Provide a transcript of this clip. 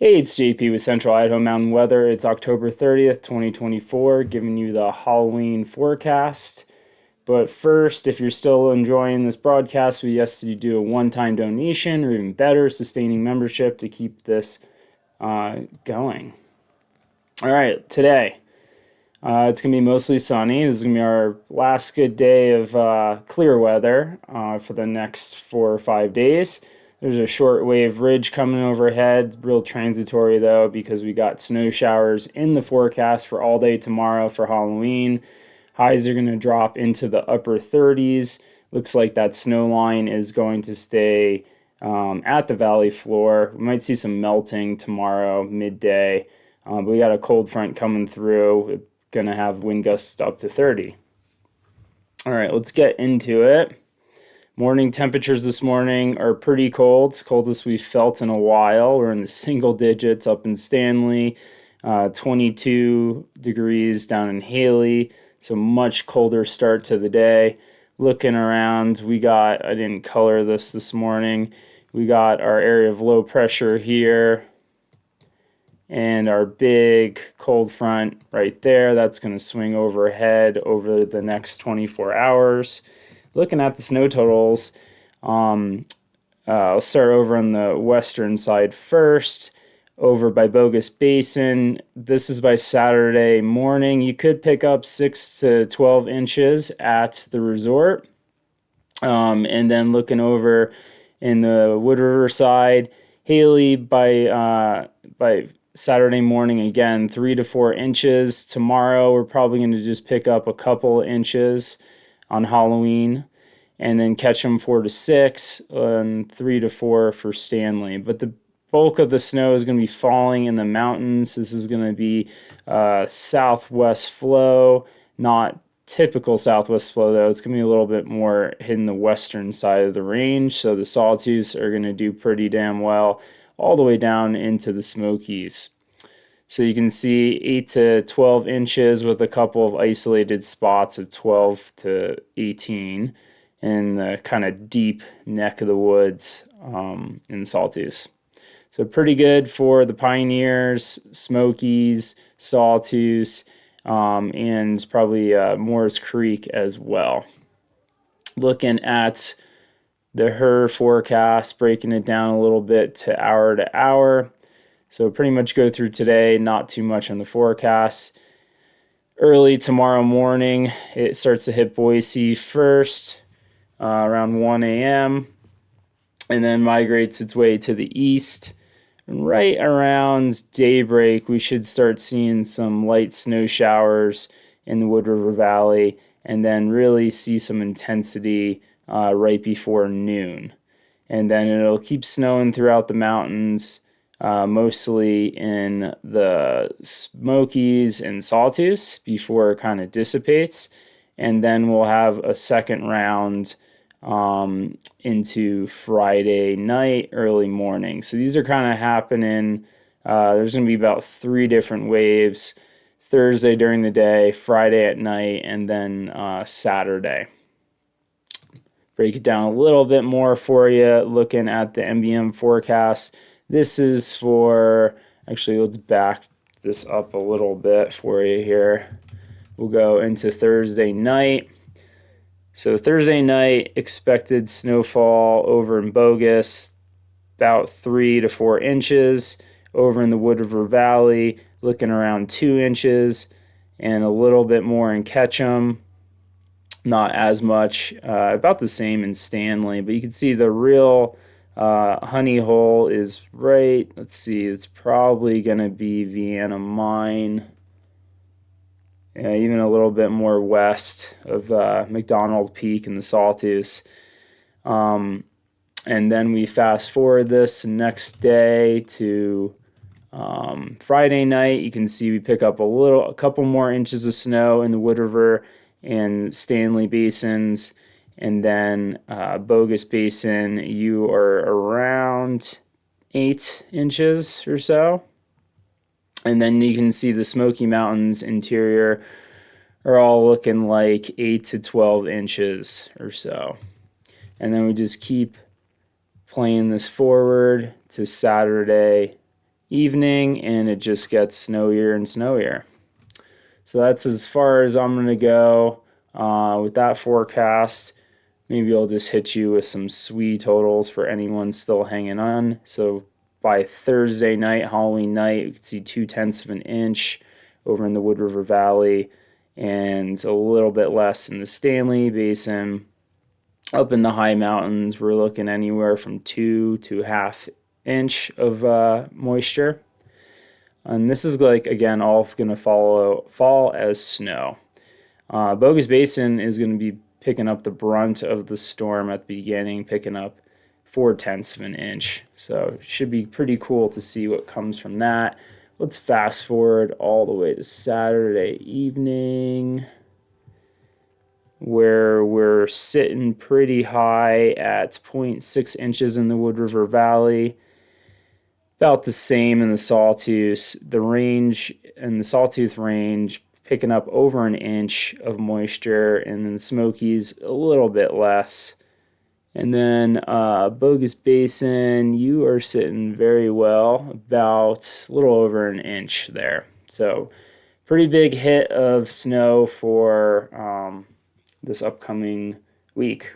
Hey, it's JP with Central Idaho Mountain Weather. It's October 30th, 2024, giving you the Halloween forecast. But first, if you're still enjoying this broadcast, we ask you do a one-time donation or even better, sustaining membership to keep this going. All right, today, it's going to be mostly sunny. This is going to be our last good day of clear weather for the next 4 or 5 days. There's a short wave ridge coming overhead, real transitory though, because we got snow showers in the forecast for all day tomorrow for Halloween. Highs are going to drop into the upper 30s. Looks like that snow line is going to stay at the valley floor. We might see some melting tomorrow, midday. But we got a cold front coming through. It's going to have wind gusts up to 30. All right, let's get into it. Morning temperatures this morning are pretty cold. It's coldest we've felt in a while. We're in the single digits up in Stanley, 22 degrees down in Haley. So much colder start to the day. Looking around, I didn't color this morning. We got our area of low pressure here and our big cold front right there. That's going to swing overhead over the next 24 hours. Looking at the snow totals, I'll start over on the western side first, over by Bogus Basin. This is by Saturday morning. You could pick up 6 to 12 inches at the resort. And then looking over in the Wood River side, Haley by Saturday morning again, 3 to 4 inches. Tomorrow we're probably going to just pick up a couple inches on Halloween, and then catch them 4 to 6 and 3 to 4 for Stanley. But the bulk of the snow is going to be falling in the mountains. This is going to be southwest flow, not typical southwest flow though. It's going to be a little bit more hitting the western side of the range. So the Sawtooths are going to do pretty damn well all the way down into the Smokies. So you can see 8 to 12 inches with a couple of isolated spots of 12 to 18 in the kind of deep neck of the woods in Sawtooth. So pretty good for the Pioneers, Smokies, Sawtooths, and probably Moore's Creek as well. Looking at the HER forecast, breaking it down a little bit to hour. So pretty much go through today, not too much on the forecast. Early tomorrow morning, it starts to hit Boise first, around 1 a.m., and then migrates its way to the east. And right around daybreak, we should start seeing some light snow showers in the Wood River Valley, and then really see some intensity right before noon. And then it'll keep snowing throughout the mountains, mostly in the Smokies and Sawtooths before it kind of dissipates. And then we'll have a second round into Friday night, early morning. So these are kind of happening. There's going to be about 3 different waves: Thursday during the day, Friday at night, and then Saturday. Break it down a little bit more for you, looking at the MBM forecast. This is for, actually, let's back this up a little bit for you here. We'll go into Thursday night. So Thursday night, expected snowfall over in Bogus, about 3 to 4 inches. Over in the Wood River Valley, looking around 2 inches, and a little bit more in Ketchum. Not as much, about the same in Stanley, but you can see the real honey hole is right, let's see, it's probably going to be Vienna Mine. Yeah, even a little bit more west of McDonald Peak and the Sawtooths. And then we fast forward this next day to Friday night. You can see we pick up a couple more inches of snow in the Wood River and Stanley basins. And then Bogus Basin, you are around 8 inches or so. And then you can see the Smoky Mountains interior are all looking like 8 to 12 inches or so. And then we just keep playing this forward to Saturday evening, and it just gets snowier and snowier. So that's as far as I'm going to go with that forecast. Maybe I'll just hit you with some SWE totals for anyone still hanging on. So by Thursday night, Halloween night, you can see 2/10 of an inch over in the Wood River Valley and a little bit less in the Stanley Basin. Up in the high mountains, we're looking anywhere from 2 to 1/2 inch of moisture. And this is like, again, all going to fall as snow. Bogus Basin is going to be picking up the brunt of the storm at the beginning, picking up 4/10 of an inch. So it should be pretty cool to see what comes from that. Let's fast forward all the way to Saturday evening, where we're sitting pretty high at 0.6 inches in the Wood River Valley. About the same in the Sawtooth. The range in the Sawtooth range picking up over an inch of moisture, and then the Smokies a little bit less. And then Bogus Basin, you are sitting very well, about a little over an inch there. So pretty big hit of snow for this upcoming week.